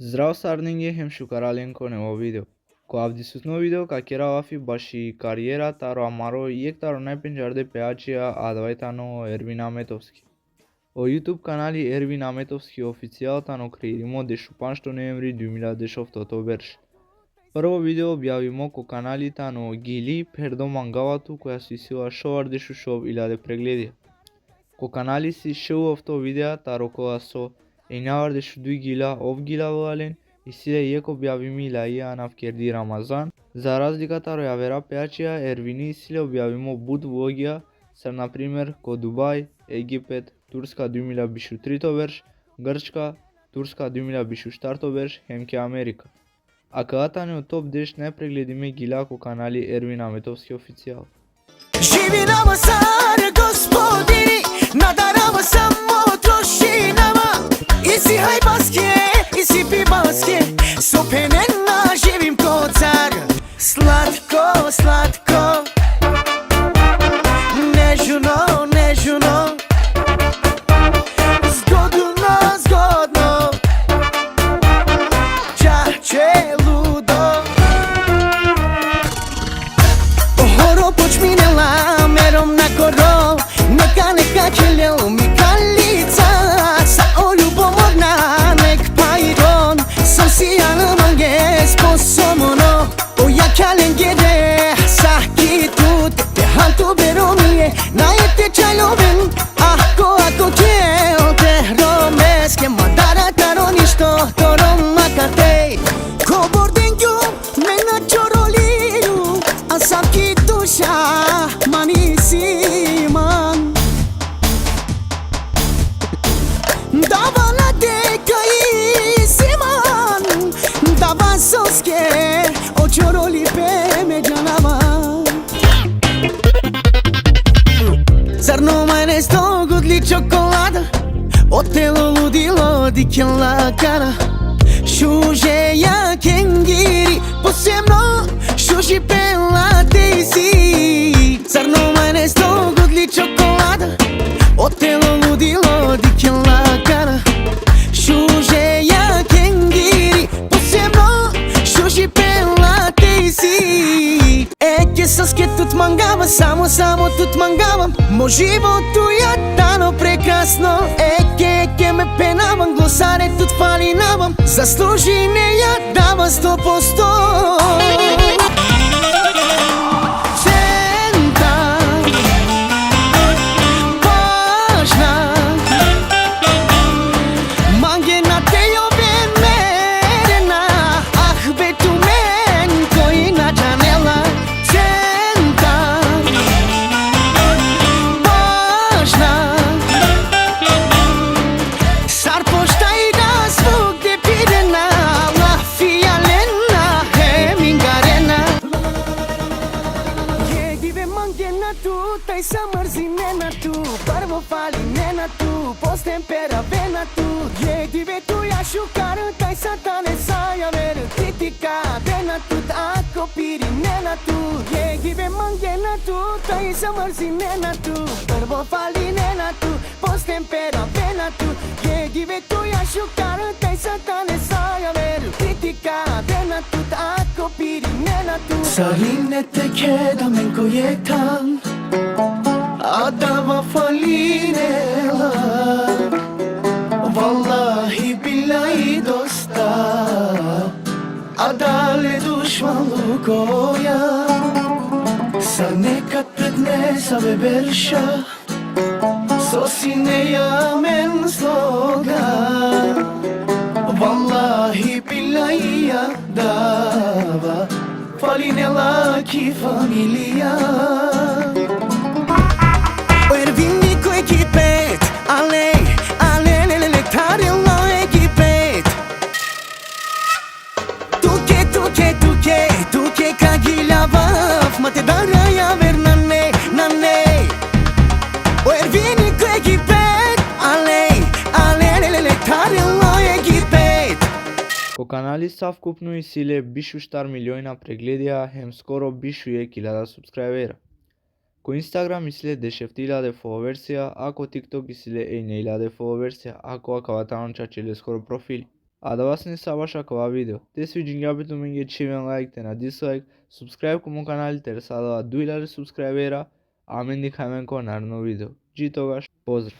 Zdravo Sarningi, hem Shukaralienko nevo video. Ko avdisutno video ka kera wafi bashi kariera taro amaro yek taro najpenjarde peačija advajtano Ervin Ametovski. O YouTube kanali Ervin Ametovski oficiјал тано креиримо дешупаншто ноември 2010 берш. Прво видео објавимо ко канали тано Гили пердо мангавату која си сила шовар дешушов 1000 прегледија. Ко канали си шоу авто видеа таро која со Eňavar de şu gila ovgila valen isile yek objavimi laia navkerdi Ramazan. За разликата ројавера пеачија Ервини isile објавимо буд влогија са например ко Дубај, Египет, Турска 2003 верш, Грчка, Турска 2004 верш, хемке Америка. А каатане од топ 10 најпрегледиме гила ко канали Ервин Аметовски официјал. Živi nama sare gospodini, nadarama samo trošinama. Isi hajbaske, isi pibaske, sopenena živim ko car. Slatko, slatko, nežno, nežno, zgodno, zgodno, čače ludo. Horo počminela merom na koro, neka ćeljel mi kalica. Sa oljubomorna nek pajron, sam sijana mange sposomono. Oja kalengere sakitut, te hantu beromije, najete čajloven, ako kel te romeske, madara taro ništo, toro makatej. Ko bordengju, mena čoroliru, a sam ki duša manisiman. Davala deka isiman, dava soske, o čoroli pe me džanava. Zar no mene stogudli čokolada, o telo ludilo dikela cara. Šužeja kengiri, posebno šuži pela tesi. Zar no mene stogudli čokolada, o telo ludilo dikela cara. Šužeja kengiri, posebno šuži pela tesi. Eke saske тут mangava, samo тут mangavam. Mo životu ja dano prekrasno. Eke me penavam, glosare тут falinavam. Zasluži ne ja dava 100%. Taj sa mrzi nena tu, prvo fali nena tu, postempera vena tu. Je dive tu ja šukar, taj satane saja ver, kritika vena tu, ako piri nena tu. Je dive mangena tu, taj sa mrzi nena tu, prvo fali nena tu, postempera vena tu. Je dive tu ja šukar, taj satane saja ver, kritika vena tu, ako piri nena tu. Sarine te keda menko je tam, adava falinela, vallahi billahi dosta, adale dušmanluk oja, sa nekad prednesa beberša, sosine men sloga, vallahi billahi adava falinela ki familija. Erviniko ekipet, ale, tarilo ekipet. Tuke kagilavav, mate daraya ver nane. Erviniko ekipet, ale, tarilo ekipet. Ко канали са вкупно и силе бишу штар милиони прегледија, хем скоро бишу е 1000 субскрајбера. Ко Instagram isile deșeftiile followersja, ako TikTok isile ei neilade followersja, ako akavatanon čačele skoro profili. A da vas ne savaşak ova video, te sviđi gabitu minge čiven like te na dislike, subscribe komu kanal ter sada 2000 subscribera, a men dikhamen ko naredno video. Ji togaš, pozdrav!